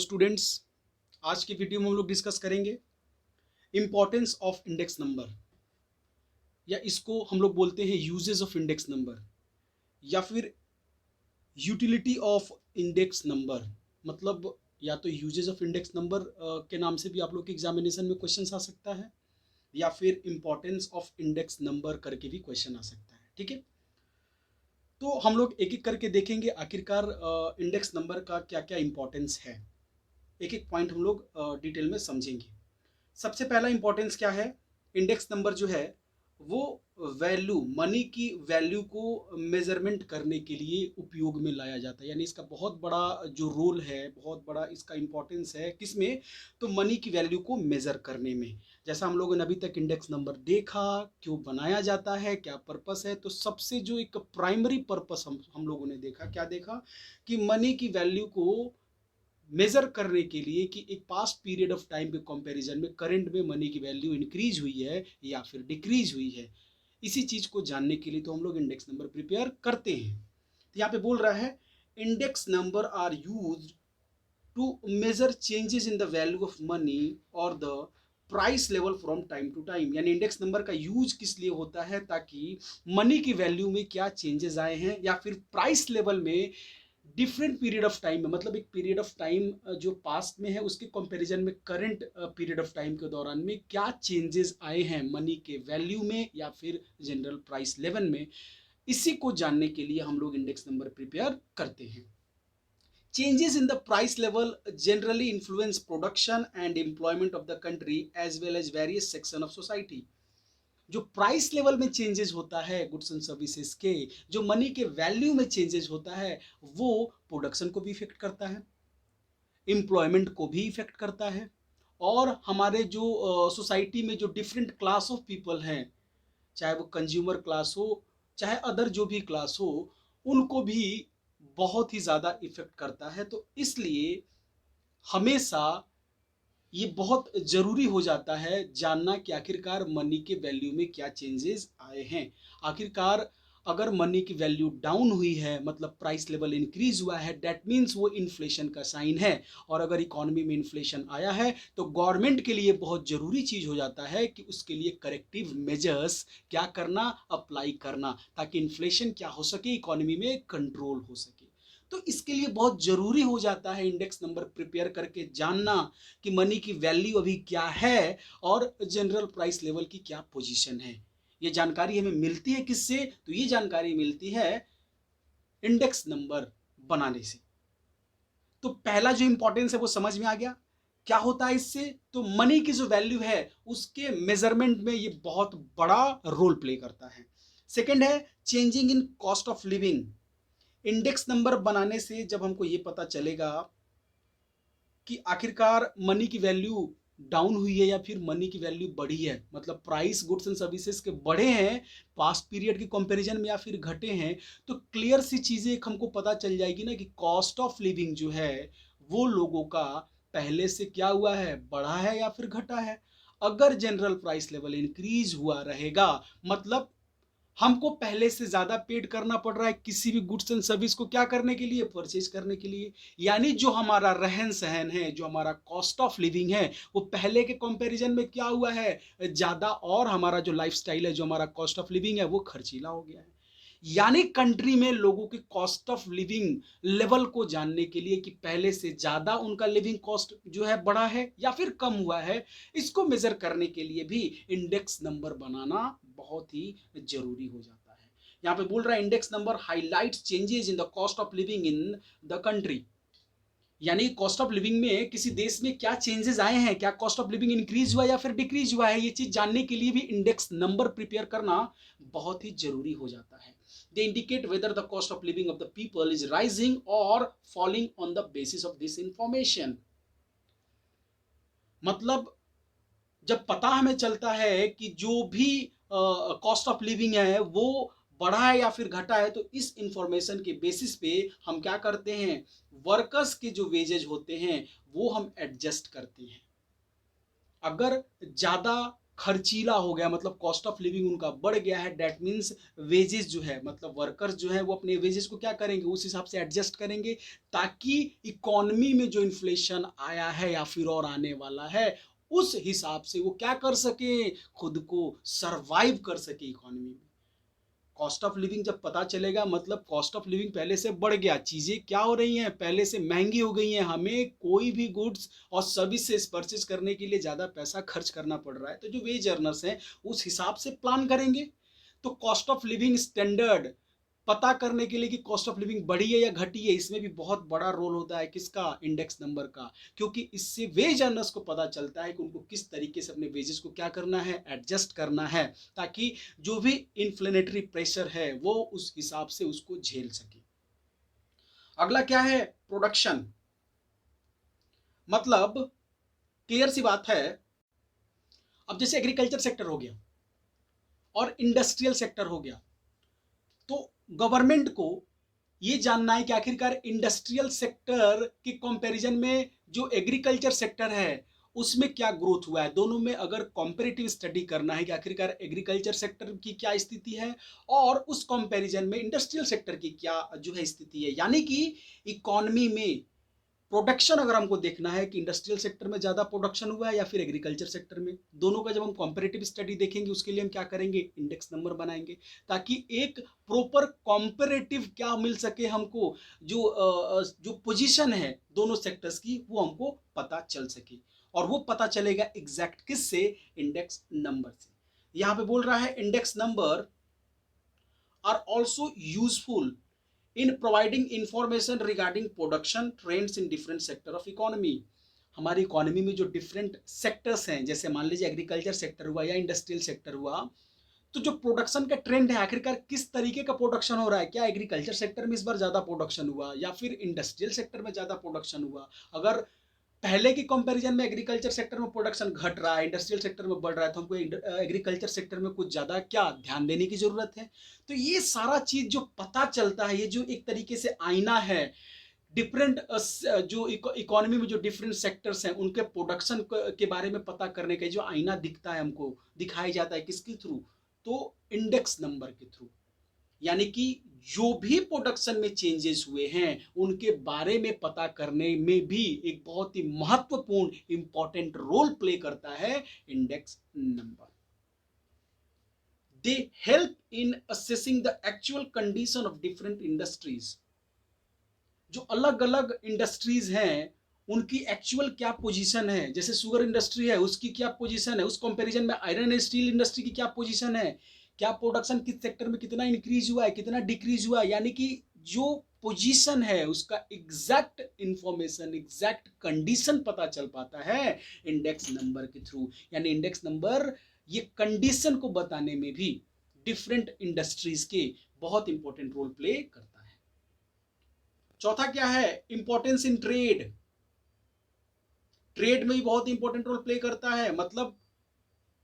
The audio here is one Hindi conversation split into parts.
स्टूडेंट्स, आज की वीडियो में हम लोग डिस्कस करेंगे इंपॉर्टेंस ऑफ इंडेक्स नंबर, या इसको हम लोग बोलते हैं यूजेस ऑफ इंडेक्स नंबर, या फिर यूटिलिटी ऑफ इंडेक्स नंबर। मतलब या तो यूजेस ऑफ इंडेक्स नंबर के नाम से भी आप लोग के एग्जामिनेशन में क्वेश्चन आ सकता है, या फिर इंपॉर्टेंस ऑफ इंडेक्स नंबर करके भी क्वेश्चन आ सकता है। ठीक है, तो हम लोग एक एक करके देखेंगे आखिरकार इंडेक्स नंबर का क्या क्या इंपॉर्टेंस है। एक एक पॉइंट हम लोग डिटेल में समझेंगे। सबसे पहला इंपॉर्टेंस क्या है, इंडेक्स नंबर जो है वो वैल्यू, मनी की वैल्यू को मेजरमेंट करने के लिए उपयोग में लाया जाता है। यानी इसका बहुत बड़ा जो रोल है, बहुत बड़ा इसका इंपॉर्टेंस है किसमें, तो मनी की वैल्यू को मेजर करने में। जैसा हम लोगों ने अभी तक इंडेक्स नंबर देखा, क्यों बनाया जाता है, क्या पर्पस है, तो सबसे जो एक प्राइमरी पर्पस हम लोगों ने देखा, क्या देखा कि मनी की वैल्यू को मेजर करने के लिए कि एक पास्ट पीरियड ऑफ टाइम के कंपैरिजन में करंट में मनी की वैल्यू इंक्रीज हुई है या फिर डिक्रीज हुई है। इसी चीज को जानने के लिए तो हम लोग इंडेक्स नंबर प्रिपेयर करते हैं। तो यहाँ पे बोल रहा है index number are used to measure changes in the value of money और the price level from time to time. यानी इंडेक्स नंबर का यूज किस लिए होता है, ताकि मनी की वैल्यू में क्या चेंजेस आए हैं या फिर प्राइस लेवल में डिफरेंट पीरियड ऑफ टाइम में, मतलब एक पीरियड ऑफ टाइम जो पास्ट में है उसके कंपैरिजन में करंट पीरियड ऑफ टाइम के दौरान में क्या चेंजेस आए हैं मनी के वैल्यू में या फिर जनरल प्राइस लेवल में। इसी को जानने के लिए हम लोग इंडेक्स नंबर प्रिपेयर करते हैं। Changes in the price level generally influence production and employment of the country as well as various section of society. जो प्राइस लेवल में चेंजेस होता है गुड्स एंड सर्विसेज के, जो मनी के वैल्यू में चेंजेस होता है, वो प्रोडक्शन को भी इफेक्ट करता है, एम्प्लॉयमेंट को भी इफेक्ट करता है, और हमारे जो सोसाइटी में जो डिफरेंट क्लास ऑफ पीपल हैं, चाहे वो कंज्यूमर क्लास हो, चाहे अदर जो भी क्लास हो, उनको भी बहुत ही ज़्यादा इफेक्ट करता है। तो इसलिए हमेशा ये बहुत ज़रूरी हो जाता है जानना कि आखिरकार मनी के वैल्यू में क्या चेंजेस आए हैं। आखिरकार अगर मनी की वैल्यू डाउन हुई है, मतलब प्राइस लेवल इंक्रीज हुआ है, दैट मीन्स वो इन्फ्लेशन का साइन है। और अगर इकोनॉमी में इन्फ्लेशन आया है तो गवर्नमेंट के लिए बहुत ज़रूरी चीज़ हो जाता है कि उसके लिए करेक्टिव मेजर्स क्या करना, अप्लाई करना, ताकि इन्फ्लेशन क्या हो सके, इकोनॉमी में कंट्रोल हो सके। तो इसके लिए बहुत ज़रूरी हो जाता है इंडेक्स नंबर प्रिपेयर करके जानना कि मनी की वैल्यू अभी क्या है और जनरल प्राइस लेवल की क्या पोजीशन है। ये जानकारी हमें मिलती है किससे, तो ये जानकारी मिलती है इंडेक्स नंबर बनाने से। तो पहला जो इंपॉर्टेंस है वो समझ में आ गया। क्या होता है इससे, तो मनी की जो वैल्यू है उसके मेजरमेंट में ये बहुत बड़ा रोल प्ले करता है। सेकंड है changing in cost of living. Index number बनाने से जब हमको ये पता चलेगा कि आखिरकार मनी की वैल्यू डाउन हुई है या फिर मनी की वैल्यू बढ़ी है, मतलब प्राइस गुड्स एंड सर्विसेज के बढ़े हैं पास्ट पीरियड के कंपैरिजन में या फिर घटे हैं, तो क्लियर सी चीजें एक हमको पता चल जाएगी ना कि कॉस्ट ऑफ लिविंग जो है वो लोगों का पहले से क्या हुआ है, बढ़ा है या फिर घटा है। अगर जनरल प्राइस लेवल इंक्रीज हुआ रहेगा, मतलब हमको पहले से ज्यादा पेड करना पड़ रहा है किसी भी गुड्स एंड सर्विस को क्या करने के लिए, परचेज करने के लिए। यानी जो हमारा रहन सहन है, जो हमारा कॉस्ट ऑफ लिविंग है, वो पहले के कंपैरिजन में क्या हुआ है, ज्यादा, और हमारा जो लाइफस्टाइल है, जो हमारा कॉस्ट ऑफ लिविंग है, वो खर्चीला हो गया है। यानी कंट्री में लोगों के कॉस्ट ऑफ लिविंग लेवल को जानने के लिए कि पहले से ज्यादा उनका लिविंग कॉस्ट जो है बढ़ा है या फिर कम हुआ है, इसको मेजर करने के लिए भी इंडेक्स नंबर बनाना बहुत ही जरूरी हो जाता है। यहां पे बोल रहा है index number highlights changes in the cost of living in the country. यानी कॉस्ट ऑफ लिविंग में किसी देश में क्या चेंजेस आए हैं, क्या कॉस्ट ऑफ लिविंग इंक्रीज हुआ या फिर डिक्रीज हुआ है, ये चीज जानने के लिए भी इंडेक्स नंबर प्रिपेयर करना बहुत ही जरूरी हो जाता है। They indicate whether the cost of living of the people is rising और falling on the basis of this information. मतलब जब पता हमें चलता है कि जो भी कॉस्ट ऑफ लिविंग है वो बढ़ा है या फिर घटा है, तो इस इंफॉर्मेशन के बेसिस पे हम क्या करते हैं, वर्कर्स के जो वेजेज होते हैं वो हम एडजस्ट करते हैं। अगर ज़्यादा खर्चीला हो गया, मतलब कॉस्ट ऑफ लिविंग उनका बढ़ गया है, डेट मीन्स वेजेस जो है, मतलब वर्कर्स जो है वो अपने वेजेस को क्या करेंगे, उस हिसाब से एडजस्ट करेंगे, ताकि इकोनॉमी में जो इन्फ्लेशन आया है या फिर और आने वाला है उस हिसाब से वो क्या कर सके, खुद को सरवाइव कर सके इकोनॉमी में। कॉस्ट ऑफ लिविंग जब पता चलेगा, मतलब कॉस्ट ऑफ लिविंग पहले से बढ़ गया, चीजें क्या हो रही हैं, पहले से महंगी हो गई हैं, हमें कोई भी गुड्स और सर्विसेज परचेज करने के लिए ज्यादा पैसा खर्च करना पड़ रहा है, तो जो वेज अर्नर्स हैं उस हिसाब से प्लान करेंगे। तो कॉस्ट ऑफ लिविंग स्टैंडर्ड पता करने के लिए कि कॉस्ट ऑफ लिविंग बढ़ी है या घटी है, इसमें भी बहुत बड़ा रोल होता है किसका, इंडेक्स नंबर का, क्योंकि इससे वेज अर्नर्स को पता चलता है कि उनको किस तरीके से अपने वेजेस को क्या करना है, एडजस्ट करना है, ताकि जो भी इन्फ्लेनेटरी प्रेशर है वो उस हिसाब से उसको झेल सके। अगला क्या है, प्रोडक्शन। मतलब क्लियर सी बात है, अब जैसे एग्रीकल्चर सेक्टर हो गया और इंडस्ट्रियल सेक्टर हो गया, तो गवर्नमेंट को ये जानना है कि आखिरकार इंडस्ट्रियल सेक्टर के कंपैरिजन में जो एग्रीकल्चर सेक्टर है उसमें क्या ग्रोथ हुआ है, दोनों में अगर कंपैरेटिव स्टडी करना है कि आखिरकार एग्रीकल्चर सेक्टर की क्या स्थिति है और उस कंपैरिजन में इंडस्ट्रियल सेक्टर की क्या जो है स्थिति है, यानी कि इकोनॉमी में प्रोडक्शन अगर हमको देखना है कि इंडस्ट्रियल सेक्टर में ज़्यादा प्रोडक्शन हुआ है या फिर एग्रीकल्चर सेक्टर में, दोनों का जब हम कंपैरेटिव स्टडी देखेंगे उसके लिए हम क्या करेंगे, इंडेक्स नंबर बनाएंगे, ताकि एक प्रॉपर कंपैरेटिव क्या मिल सके हमको, जो पोजीशन है दोनों सेक्टर्स की वो हमको पता चल सके, और वो पता चलेगा एग्जैक्ट किससे, इंडेक्स नंबर से। यहाँ पे बोल रहा है index number are also useful in providing information regarding production trends in different sector of economy। हमारी इकोनॉमी में जो डिफरेंट सेक्टर्स हैं, जैसे मान लीजिए एग्रीकल्चर सेक्टर हुआ या इंडस्ट्रियल सेक्टर हुआ, तो जो प्रोडक्शन का ट्रेंड है आखिरकार किस तरीके का प्रोडक्शन हो रहा है, क्या एग्रीकल्चर सेक्टर में इस बार ज्यादा प्रोडक्शन हुआ या फिर इंडस्ट्रियल सेक्टर में ज्यादा प्रोडक्शन हुआ, अगर पहले की कंपैरिजन में एग्रीकल्चर सेक्टर में प्रोडक्शन घट रहा है, इंडस्ट्रियल सेक्टर में बढ़ रहा है, तो हमको एग्रीकल्चर सेक्टर में कुछ ज़्यादा क्या ध्यान देने की ज़रूरत है। तो ये सारा चीज़ जो पता चलता है, ये जो एक तरीके से आईना है डिफरेंट जो इकोनॉमी में जो डिफरेंट सेक्टर्स हैं उनके प्रोडक्शन के बारे में पता करने का जो आईना दिखता है, हमको दिखाई जाता है किसके थ्रू, तो इंडेक्स नंबर के थ्रू। यानी कि जो भी प्रोडक्शन में चेंजेस हुए हैं उनके बारे में पता करने में भी एक बहुत ही महत्वपूर्ण इंपॉर्टेंट रोल प्ले करता है index number. They help in assessing the actual condition of different industries. जो अलग अलग इंडस्ट्रीज हैं उनकी एक्चुअल क्या पोजीशन है, जैसे शुगर इंडस्ट्री है उसकी क्या पोजीशन है, उस कंपैरिजन में आयरन एंड स्टील इंडस्ट्री की क्या पोजीशन है, क्या प्रोडक्शन किस सेक्टर में कितना इंक्रीज हुआ है, कितना डिक्रीज हुआ है, यानी कि जो पोजीशन है उसका एग्जैक्ट इंफॉर्मेशन, एग्जैक्ट कंडीशन पता चल पाता है इंडेक्स नंबर के थ्रू। यानी इंडेक्स नंबर ये कंडीशन को बताने में भी डिफरेंट इंडस्ट्रीज के बहुत इंपॉर्टेंट रोल प्ले करता है। चौथा क्या है, इंपॉर्टेंस इन ट्रेड। ट्रेड में भी बहुत इंपॉर्टेंट रोल प्ले करता है, मतलब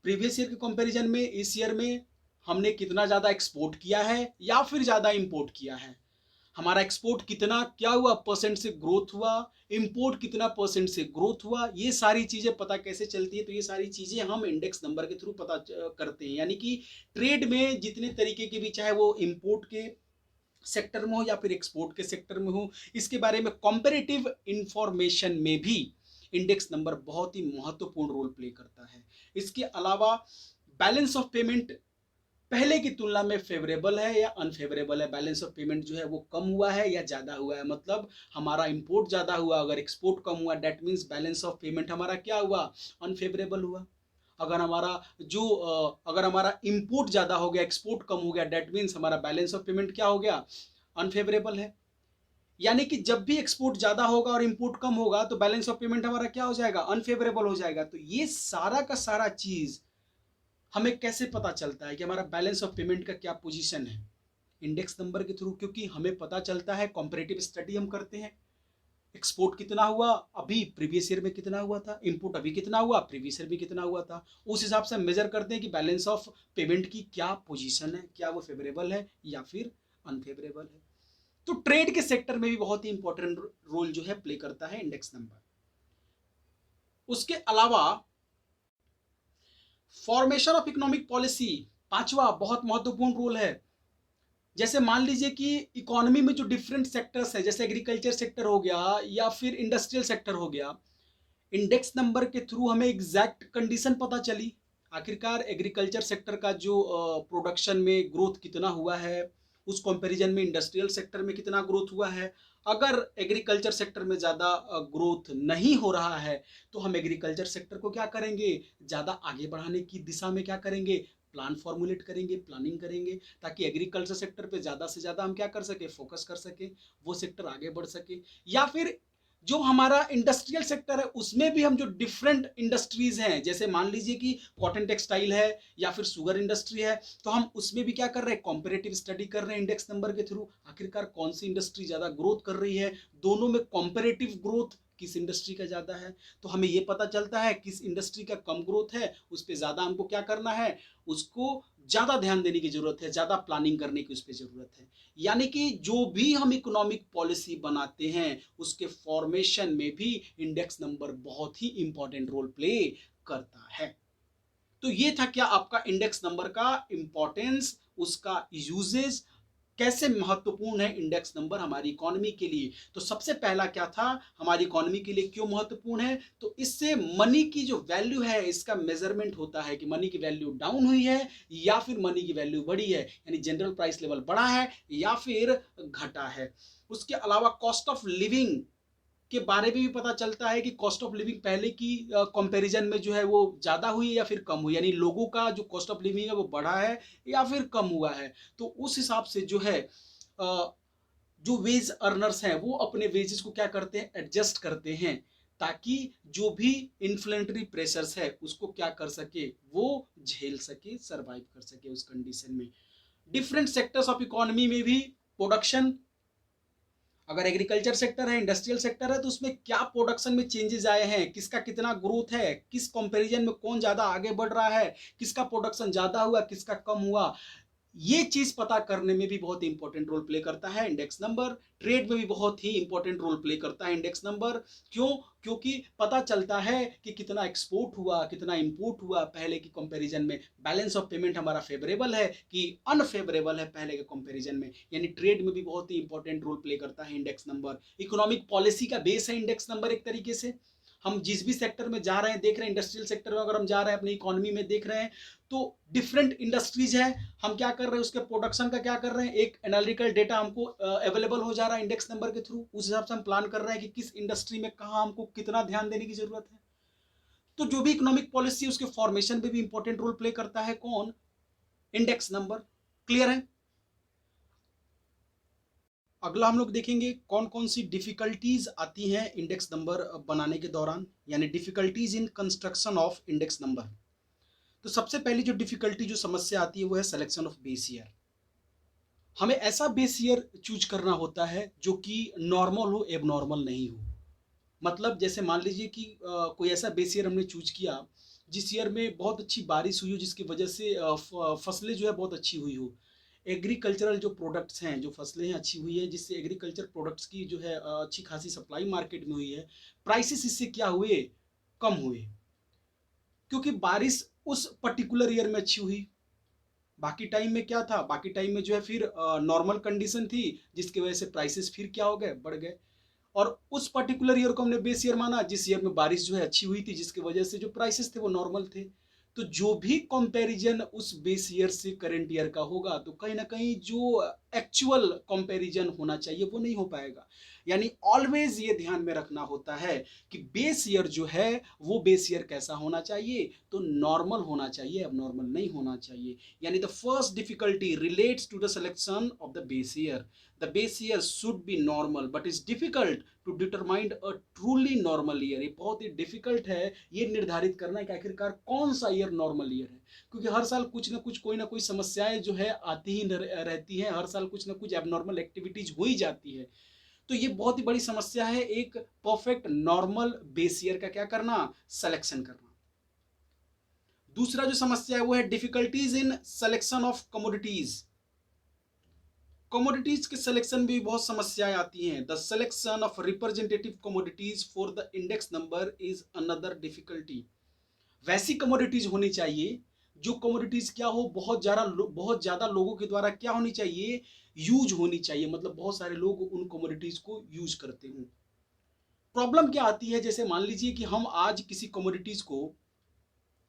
प्रीवियस ईयर के कंपैरिजन में इस ईयर में हमने कितना ज़्यादा एक्सपोर्ट किया है या फिर ज़्यादा इंपोर्ट किया है, हमारा एक्सपोर्ट कितना क्या हुआ परसेंट से ग्रोथ हुआ, इंपोर्ट कितना परसेंट से ग्रोथ हुआ, ये सारी चीज़ें पता कैसे चलती है, तो ये सारी चीज़ें हम इंडेक्स नंबर के थ्रू पता करते हैं। यानी कि ट्रेड में जितने तरीके के भी, चाहे वो इंपोर्ट के सेक्टर में हो या फिर एक्सपोर्ट के सेक्टर में हो, इसके बारे में कंपैरेटिव इंफॉर्मेशन में भी इंडेक्स नंबर बहुत ही महत्वपूर्ण रोल प्ले करता है। इसके अलावा बैलेंस ऑफ पेमेंट पहले की तुलना में फेवरेबल है या अनफेवरेबल है, बैलेंस ऑफ पेमेंट जो है वो कम हुआ है या ज़्यादा हुआ है, मतलब हमारा इंपोर्ट ज़्यादा हुआ, अगर एक्सपोर्ट कम हुआ that means balance of payment हमारा क्या हुआ, अनफेवरेबल हुआ। अगर हमारा इंपोर्ट ज़्यादा हो गया, एक्सपोर्ट कम हो गया, डेट मीन्स हमारा बैलेंस ऑफ पेमेंट क्या हो गया, अनफेवरेबल है। यानी कि जब भी एक्सपोर्ट ज़्यादा होगा और इंपोर्ट कम होगा तो बैलेंस ऑफ पेमेंट हमारा क्या हो जाएगा, अनफेवरेबल हो जाएगा। तो ये सारा का सारा चीज़ हमें कैसे पता चलता है कि हमारा बैलेंस ऑफ पेमेंट का क्या पोजीशन है, इंडेक्स नंबर के थ्रू, क्योंकि हमें पता चलता है, कंपैरेटिव स्टडी हम करते हैं, एक्सपोर्ट कितना हुआ अभी प्रीवियस ईयर में कितना हुआ था, इंपोर्ट अभी कितना हुआ प्रीवियस ईयर में कितना हुआ था, उस हिसाब से हम मेजर करते हैं कि बैलेंस ऑफ पेमेंट की क्या पोजीशन है, क्या वो फेवरेबल है या फिर अनफेवरेबल है। तो ट्रेड के सेक्टर में भी बहुत ही इंपॉर्टेंट रोल जो है प्ले करता है इंडेक्स नंबर। उसके अलावा फॉर्मेशन ऑफ इकोनॉमिक पॉलिसी, पांचवा बहुत महत्वपूर्ण रोल है। जैसे मान लीजिए कि इकोनॉमी में जो डिफरेंट सेक्टर्स है, जैसे एग्रीकल्चर सेक्टर हो गया या फिर इंडस्ट्रियल सेक्टर हो गया, इंडेक्स नंबर के थ्रू हमें एग्जैक्ट कंडीशन पता चली। आखिरकार एग्रीकल्चर सेक्टर का जो प्रोडक्शन में ग्रोथ कितना हुआ है, उस कंपैरिजन में इंडस्ट्रियल सेक्टर में कितना ग्रोथ हुआ है। अगर एग्रीकल्चर सेक्टर में ज़्यादा ग्रोथ नहीं हो रहा है तो हम एग्रीकल्चर सेक्टर को क्या करेंगे, ज़्यादा आगे बढ़ाने की दिशा में क्या करेंगे, प्लान फॉर्मुलेट करेंगे, प्लानिंग करेंगे, ताकि एग्रीकल्चर सेक्टर पे ज़्यादा से ज़्यादा हम क्या कर सके, फोकस कर सके, वो सेक्टर आगे बढ़ सके। या फिर जो हमारा इंडस्ट्रियल सेक्टर है उसमें भी हम जो डिफरेंट इंडस्ट्रीज हैं, जैसे मान लीजिए कि कॉटन टेक्सटाइल है या फिर शुगर इंडस्ट्री है, तो हम उसमें भी क्या कर रहे हैं, कॉम्पेरेटिव स्टडी कर रहे हैं इंडेक्स नंबर के थ्रू। आखिरकार कौन सी इंडस्ट्री ज्यादा ग्रोथ कर रही है, दोनों में कॉम्पेरेटिव ग्रोथ किस इंडस्ट्री का ज्यादा है, तो हमें यह पता चलता है किस इंडस्ट्री का कम ग्रोथ है, उस पर ज्यादा हमको क्या करना है, उसको ज्यादा ध्यान देने की जरूरत है, ज्यादा प्लानिंग करने की उस पर जरूरत है। यानी कि जो भी हम इकोनॉमिक पॉलिसी बनाते हैं उसके फॉर्मेशन में भी इंडेक्स नंबर बहुत ही इंपॉर्टेंट रोल प्ले करता है। तो ये था क्या आपका इंडेक्स नंबर का इंपॉर्टेंस, उसका यूजेज, कैसे महत्वपूर्ण है इंडेक्स नंबर हमारी इकोनॉमी के लिए। तो सबसे पहला क्या था, हमारी इकोनॉमी के लिए क्यों महत्वपूर्ण है, तो इससे मनी की जो वैल्यू है इसका मेजरमेंट होता है कि मनी की वैल्यू डाउन हुई है या फिर मनी की वैल्यू बढ़ी है, यानी जनरल प्राइस लेवल बढ़ा है या फिर घटा है। उसके अलावा कॉस्ट ऑफ लिविंग के बारे में भी पता चलता है कि कॉस्ट ऑफ लिविंग पहले की कंपैरिजन में जो है वो ज़्यादा हुई है या फिर कम हुई, यानी लोगों का जो कॉस्ट ऑफ लिविंग है वो बढ़ा है या फिर कम हुआ है। तो उस हिसाब से जो है जो वेज अर्नर्स हैं वो अपने वेजेस को क्या करते हैं, एडजस्ट करते हैं, ताकि जो भी इन्फ्लेशनरी प्रेशर्स है उसको क्या कर सके, वो झेल सके, सरवाइव कर सके उस कंडीशन में। डिफरेंट सेक्टर्स ऑफ इकोनॉमी में भी प्रोडक्शन, अगर एग्रीकल्चर सेक्टर है, इंडस्ट्रियल सेक्टर है, तो उसमें क्या प्रोडक्शन में चेंजेस आए हैं, किसका कितना ग्रोथ है, किस कंपैरिजन में कौन ज्यादा आगे बढ़ रहा है, किसका प्रोडक्शन ज्यादा हुआ, किसका कम हुआ, ये चीज पता करने में भी बहुत इंपॉर्टेंट रोल प्ले करता है इंडेक्स नंबर। ट्रेड में भी बहुत ही इंपॉर्टेंट रोल प्ले करता है इंडेक्स नंबर। क्यों, क्योंकि पता चलता है कि कितना एक्सपोर्ट हुआ, कितना इंपोर्ट हुआ, पहले की कंपैरिजन में बैलेंस ऑफ पेमेंट हमारा फेवरेबल है कि अनफेवरेबल है पहले के कंपैरिजन में, यानी ट्रेड में भी बहुत ही इंपॉर्टेंट रोल प्ले करता है इंडेक्स नंबर। इकोनॉमिक पॉलिसी का बेस है इंडेक्स नंबर एक तरीके से। हम जिस भी सेक्टर में जा रहे हैं, देख रहे हैं इंडस्ट्रियल सेक्टर में अगर हम जा रहे हैं, अपनी इकोनॉमी में देख रहे हैं, तो डिफरेंट इंडस्ट्रीज है, हम क्या कर रहे हैं, उसके प्रोडक्शन का क्या कर रहे हैं, एक एनालिटिकल डेटा हमको अवेलेबल हो जा रहा है इंडेक्स नंबर के थ्रू। उस हिसाब से हम प्लान कर रहे हैं कि किस इंडस्ट्री में कहाँ हमको कितना ध्यान देने की जरूरत है। तो जो भी इकोनॉमिक पॉलिसी उसके फॉर्मेशन में भी इंपॉर्टेंट रोल प्ले करता है कौन, इंडेक्स नंबर। क्लियर है। अगला हम लोग देखेंगे कौन कौन सी डिफिकल्टीज आती हैं इंडेक्स नंबर बनाने के दौरान, यानी difficulties in construction of index number. तो सबसे पहली जो डिफिकल्टी, जो समस्या आती है वो है सिलेक्शन ऑफ बेस ईयर। हमें ऐसा बेस ईयर चूज करना होता है जो कि नॉर्मल हो, एबनॉर्मल नहीं हो। मतलब जैसे मान लीजिए कि कोई ऐसा बेस ईयर हमने चूज किया जिस ईयर में बहुत अच्छी बारिश हुई हो, जिसकी वजह से फसलें जो है बहुत अच्छी हुई हो, एग्रीकल्चरल जो प्रोडक्ट्स हैं, जो फसलें हैं अच्छी हुई है, जिससे एग्रीकल्चर प्रोडक्ट्स की जो है अच्छी खासी सप्लाई मार्केट में हुई है, प्राइसेस इससे क्या हुए, कम हुए, क्योंकि बारिश उस पर्टिकुलर ईयर में अच्छी हुई। बाकी टाइम में क्या था, बाकी टाइम में जो है फिर नॉर्मल कंडीशन थी, जिसकी वजह से प्राइसेस फिर क्या हो गए, बढ़ गए। और उस पर्टिकुलर ईयर को हमने बेस ईयर माना जिस ईयर में बारिश जो है अच्छी हुई थी, जिसकी वजह से जो प्राइसेस थे वो नॉर्मल थे। तो जो भी कंपैरिजन उस बेस ईयर से करंट ईयर का होगा, तो कहीं ना कहीं जो एक्चुअल कंपैरिजन होना चाहिए वो नहीं हो पाएगा। यानी ऑलवेज ये ध्यान में रखना होता है कि बेस ईयर जो है वो बेस ईयर कैसा होना चाहिए, तो नॉर्मल होना चाहिए, अब नॉर्मल नहीं होना चाहिए। यानी the first difficulty relates to the selection of the base year. The base year should be normal but is difficult to determine a truly normal year. ये बहुत ही डिफिकल्ट है ये निर्धारित करना कि आखिरकार कौन सा ईयर नॉर्मल ईयर है, क्योंकि हर साल कुछ ना कुछ, कोई ना कोई समस्याएं जो है आती ही रहती हैं, हर साल कुछ ना कुछ एबनॉर्मल एक्टिविटीज हो ही जाती है। तो ये बहुत ही बड़ी समस्या है एक परफेक्ट नॉर्मल बेस ईयर का क्या करना, सिलेक्शन करना। दूसरा जो समस्या है वो है difficulties in selection of commodities. Commodities के सिलेक्शन में भी बहुत समस्याएं आती हैं। The selection of representative commodities for the index number is another difficulty. वैसी कमोडिटीज होनी चाहिए जो कमोडिटीज क्या हो, बहुत ज्यादा लोगों के द्वारा क्या होनी चाहिए, यूज होनी चाहिए, मतलब बहुत सारे लोग उन कमोडिटीज को यूज करते हो। प्रॉब्लम क्या आती है, जैसे मान लीजिए कि हम आज किसी कमोडिटीज को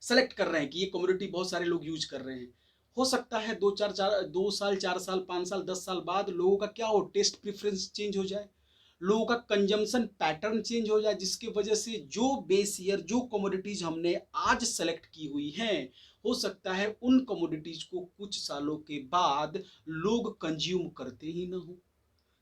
सेलेक्ट कर रहे हैं कि ये कमोडिटी बहुत सारे लोग यूज कर रहे हैं। हो सकता है 2 साल 4 साल 5 साल 10 साल बाद लोगों का क्या हो, टेस्ट प्रेफरेंस चेंज हो जाए, लोगों का कंजम्पशन पैटर्न चेंज हो जाए, जिसकी वजह से जो बेस ईयर जो कमोडिटीज हमने आज सेलेक्ट की हुई हैं, हो सकता है उन कमोडिटीज को कुछ सालों के बाद लोग कंज्यूम करते ही ना हो।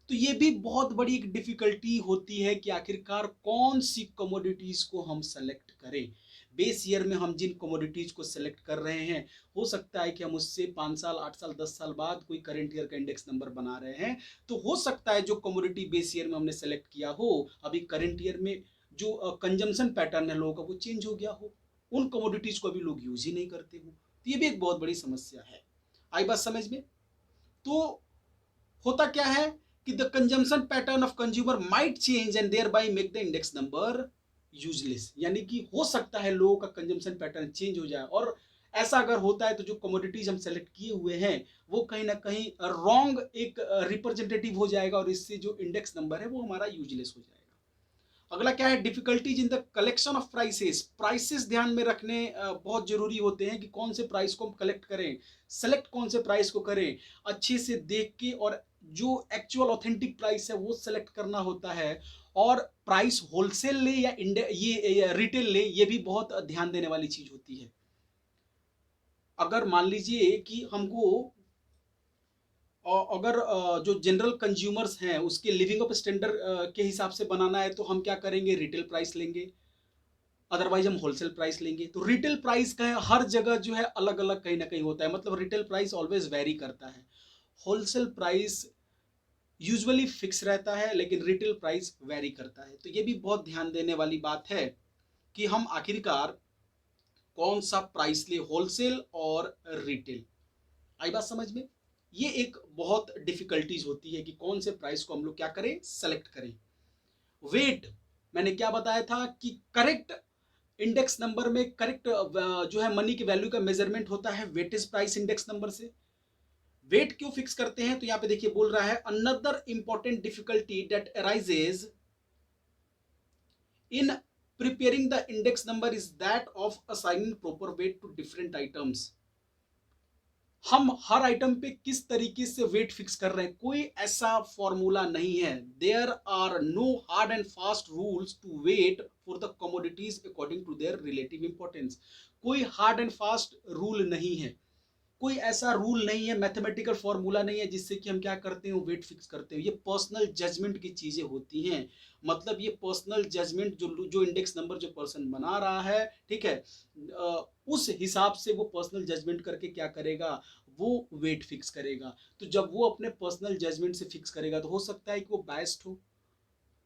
तो ये भी बहुत बड़ी एक डिफिकल्टी होती है कि आखिरकार कौन सी कमोडिटीज को हम सेलेक्ट करें। बेस ईयर में हम जिन कमोडिटीज को सेलेक्ट कर रहे हैं, हो सकता है कि हम उससे 5 साल 8 साल 10 साल बाद कोई करंट ईयर का इंडेक्स नंबर बना रहे हैं, तो हो सकता है जो कमोडिटी बेस ईयर में हमने सेलेक्ट किया हो, अभी करंट ईयर में जो कंजम्पशन पैटर्न है लोगों का वो चेंज हो गया हो, उन कमोडिटीज को अभी लोग यूज ही नहीं करते हो। तो ये भी एक बहुत बड़ी समस्या है। आई बात समझ में? तो होता क्या है कि the consumption pattern of consumer might change and thereby make the index number useless, यानी कि हो सकता है लोगों का कंजम्पशन पैटर्न चेंज हो जाए, और ऐसा अगर होता है तो जो कमोडिटीज हम सेलेक्ट किए हुए हैं वो कहीं ना कहीं रॉन्ग एक रिप्रेजेंटेटिव हो जाएगा, और इससे जो इंडेक्स नंबर है वो हमारा यूजलेस हो जाएगा। अगला क्या है, difficulties in the collection of prices. Prices ध्यान में रखने बहुत जरूरी होते हैं कि कौन से प्राइस को हम कलेक्ट करें, सेलेक्ट कौन से प्राइस को करें, अच्छे से देख के, और जो एक्चुअल ऑथेंटिक प्राइस है वो सेलेक्ट करना होता है। और प्राइस होलसेल ले या ये रिटेल ले, ये भी बहुत ध्यान देने वाली चीज होती है। अगर मान लीजिए कि हमको अगर जो जनरल कंज्यूमर्स हैं उसके लिविंग ऑफ स्टैंडर्ड के हिसाब से बनाना है, तो हम क्या करेंगे, रिटेल प्राइस लेंगे, अदरवाइज हम होलसेल प्राइस लेंगे। तो रिटेल प्राइस का है हर जगह जो है अलग अलग कहीं ना कहीं होता है, मतलब रिटेल प्राइस ऑलवेज वेरी करता है। होलसेल प्राइस यूजुअली फिक्स रहता है, लेकिन रिटेल प्राइस वेरी करता है। तो ये भी बहुत ध्यान देने वाली बात है कि हम आखिरकार कौन सा प्राइस ले, होलसेल और रिटेल। आई बात समझ में? ये एक बहुत डिफिकल्टीज होती है कि कौन से प्राइस को हम लोग क्या करें, सेलेक्ट करें। वेट, मैंने क्या बताया था कि करेक्ट इंडेक्स नंबर में करेक्ट जो है मनी की वैल्यू का मेजरमेंट होता है वेटेज प्राइस इंडेक्स नंबर से। वेट क्यों फिक्स करते हैं, तो यहां पे देखिए बोल रहा है, another important difficulty that arises in preparing the index number is that of assigning proper weight to different items। हम हर आइटम पे किस तरीके से वेट फिक्स कर रहे हैं, कोई ऐसा फॉर्मूला नहीं है। There are no hard and fast rules to weight for the commodities according to their relative importance. कोई हार्ड एंड फास्ट रूल नहीं है, कोई ऐसा रूल नहीं है, मैथमेटिकल फॉर्मूला नहीं है जिससे कि हम क्या करते हैं, वेट फिक्स करते हैं। ये पर्सनल जजमेंट की चीजें होती हैं। मतलब ये पर्सनल जजमेंट जो जो इंडेक्स नंबर जो पर्सन बना रहा है, ठीक है, उस हिसाब से वो पर्सनल जजमेंट करके क्या करेगा, वो वेट फिक्स करेगा। तो जब वो अपने पर्सनल जजमेंट से फिक्स करेगा तो हो सकता है कि वो बायस्ड हो,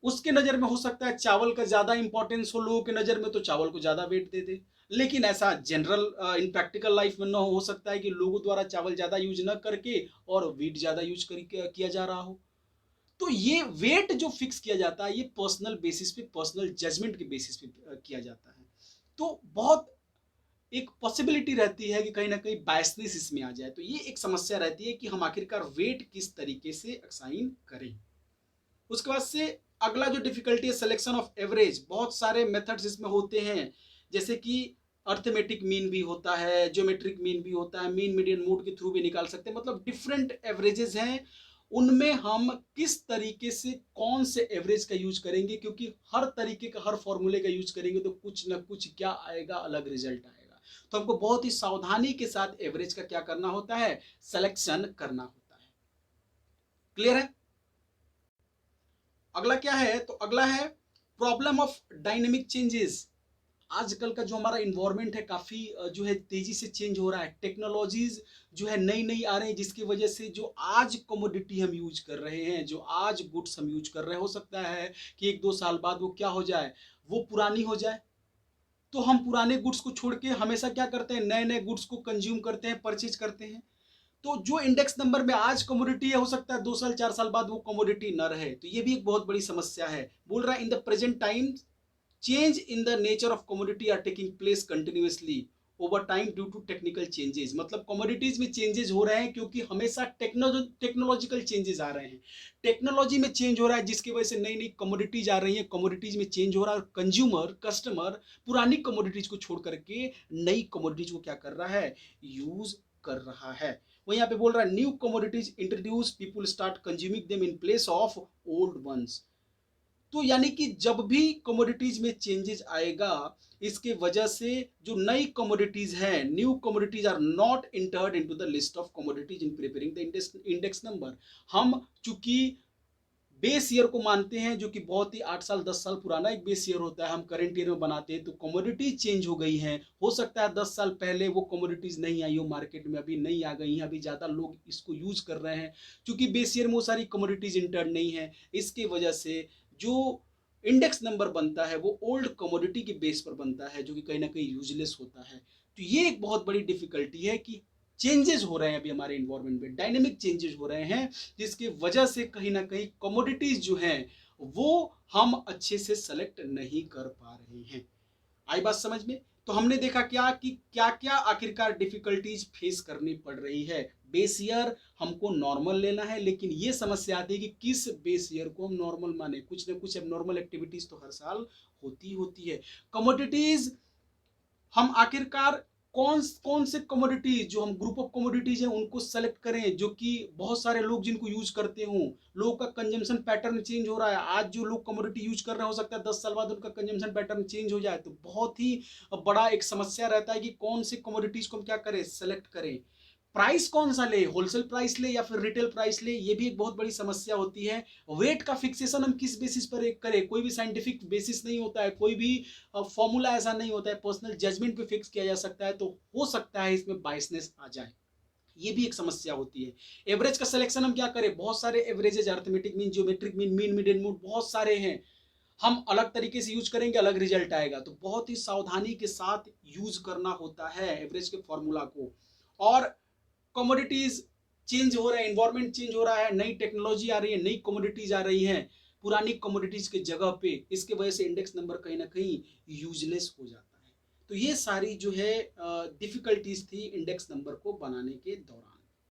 उसके नजर में हो सकता है चावल का ज्यादा इंपॉर्टेंस हो लोगों के नजर में, तो चावल को ज्यादा वेट दे दे। लेकिन ऐसा जनरल इन प्रैक्टिकल लाइफ में ना हो सकता है कि लोगों द्वारा चावल ज्यादा यूज न करके और वीट ज्यादा यूज किया जा रहा हो। तो ये वेट जो फिक्स किया जाता है ये पर्सनल बेसिस पे, पर्सनल जजमेंट के बेसिस पे किया जाता है। तो बहुत एक पॉसिबिलिटी रहती है कि कहीं ना कहीं बायसनेस इसमें आ जाए। तो ये एक समस्या रहती है कि हम आखिरकार वेट किस तरीके से असाइन करें। उसके बाद से अगला जो डिफिकल्टी है, सिलेक्शन ऑफ एवरेज। बहुत सारे मेथड्स इसमें होते हैं, जैसे कि अर्थमेटिक मीन भी होता है, ज्योमेट्रिक मीन भी होता है, मीन मीडियन मोड के थ्रू भी निकाल सकते हैं। मतलब डिफरेंट एवरेजेस हैं, उनमें हम किस तरीके से कौन से एवरेज का यूज करेंगे, क्योंकि हर तरीके का हर फॉर्मूले का यूज करेंगे तो कुछ ना कुछ क्या आएगा, अलग रिजल्ट आएगा। तो हमको बहुत ही सावधानी के साथ एवरेज का क्या करना होता है, सिलेक्शन करना होता है। क्लियर है? अगला क्या है, तो अगला है प्रॉब्लम ऑफ डायनेमिक चेंजेस। आजकल का जो हमारा इन्वायरमेंट है काफी जो है तेजी से चेंज हो रहा है, टेक्नोलॉजीज जो है नई नई आ रही है, जिसकी वजह से जो आज कमोडिटी हम यूज कर रहे हैं, जो आज गुड्स हम यूज कर रहे हैं, हो सकता है कि 1-2 साल बाद वो क्या हो जाए, वो पुरानी हो जाए। तो हम पुराने गुड्स को छोड़ के हमेशा क्या करते हैं, नए नए गुड्स को कंज्यूम करते हैं, परचेज करते हैं। तो जो इंडेक्स नंबर में आज कमोडिटी है, हो सकता है 2 साल 4 साल बाद वो कमोडिटी न रहे। तो ये भी एक बहुत बड़ी समस्या है। बोल रहा है in the present time change in the nature of commodity are taking place continuously over time due to technical changes. मतलब कमोडिटीज में चेंजेस हो रहे हैं क्योंकि हमेशा टेक्नोलॉजिकल चेंजेस आ रहे हैं, टेक्नोलॉजी में चेंज हो रहा है, जिसकी वजह से नई नई कमोडिटीज आ रही हैं, कमोडिटीज में चेंज हो रहा है और कंज्यूमर कस्टमर पुरानी कमोडिटीज को छोड़ करके नई कमोडिटीज को क्या कर रहा है, यूज कर रहा है। वो यहाँ पे बोल रहा है new commodities introduce people start consuming them in place of old ones. तो यानी कि जब भी कमोडिटीज में चेंजेस आएगा, इसके वजह से जो नई कमोडिटीज हैं, new commodities are not entered into the list of commodities in preparing the index number. हम चूंकि बेस ईयर को मानते हैं, जो कि बहुत ही 8 साल 10 साल पुराना एक बेस ईयर होता है, हम करंट ईयर में बनाते हैं, तो कमोडिटीज चेंज हो गई हैं। हो सकता है 10 साल पहले वो कमोडिटीज नहीं आई हो मार्केट में, अभी नहीं आ गई हैं, अभी ज़्यादा लोग इसको यूज कर रहे हैं। चूंकि बेस ईयर में वो सारी कमोडिटीज इंटर्न नहीं है, इसके वजह से जो इंडेक्स नंबर बनता है वो ओल्ड कमोडिटी के बेस पर बनता है, जो कि कहीं ना कहीं यूजलेस होता है। तो ये एक बहुत बड़ी डिफिकल्टी है कि चेंजेस हो रहे हैं अभी हमारे इन्वायरमेंट में, डायनेमिक चेंजेस हो रहे हैं, जिसकी वजह से कहीं ना कहीं कमोडिटीज जो हैं वो हम अच्छे से सेलेक्ट नहीं कर पा रहे हैं। आई बात समझ में? तो हमने देखा क्या कि क्या क्या आखिरकार डिफिकल्टीज फेस करनी पड़ रही है। बेस ईयर हमको नॉर्मल लेना है, लेकिन ये समस्या आती है कि किस बेस ईयर को हम नॉर्मल माने। कुछ ना कुछ एबनॉर्मल एक्टिविटीज तो हर साल होती है। कमोडिटीज हम आखिरकार कौन कौन से कमोडिटीज, जो हम ग्रुप ऑफ कमोडिटीज हैं उनको सेलेक्ट करें, जो कि बहुत सारे लोग जिनको यूज करते हों। लोगों का कंजम्पशन पैटर्न चेंज हो रहा है, आज जो लोग कमोडिटी यूज कर रहे हैं हो सकता है 10 साल बाद उनका कंजम्पशन पैटर्न चेंज हो जाए। तो बहुत ही बड़ा एक समस्या रहता है कि कौन से कमोडिटीज को हम क्या करें, सेलेक्ट करें। प्राइस कौन सा ले, होलसेल प्राइस ले या फिर रिटेल प्राइस ले, ये भी एक बहुत बड़ी समस्या होती है। वेट का फिक्सेशन हम किस बेसिस पर करें, कोई भी साइंटिफिक बेसिस नहीं होता है, कोई भी फॉर्मूला ऐसा नहीं होता है, पर्सनल जजमेंट पे फिक्स किया जा सकता है। तो हो सकता है इसमें बायसनेस आ जाए, ये भी एक समस्या होती है। एवरेज का सिलेक्शन हम क्या करें, बहुत सारे averages, arithmetic mean, geometric mean, mean median mode, बहुत सारे हैं। हम अलग तरीके से यूज करेंगे, अलग रिजल्ट आएगा। तो बहुत ही सावधानी के साथ यूज करना होता है एवरेज के फॉर्मूला को। और कमोडिटीज चेंज हो रहे हैं, इन्वायरमेंट चेंज हो रहा है, नई टेक्नोलॉजी आ रही है, नई कमोडिटीज आ रही हैं पुरानी कमोडिटीज के जगह पे, इसके वजह से इंडेक्स नंबर कहीं ना कहीं यूजलेस हो जाता है। तो ये सारी जो है डिफिकल्टीज थी इंडेक्स नंबर को बनाने के दौरान।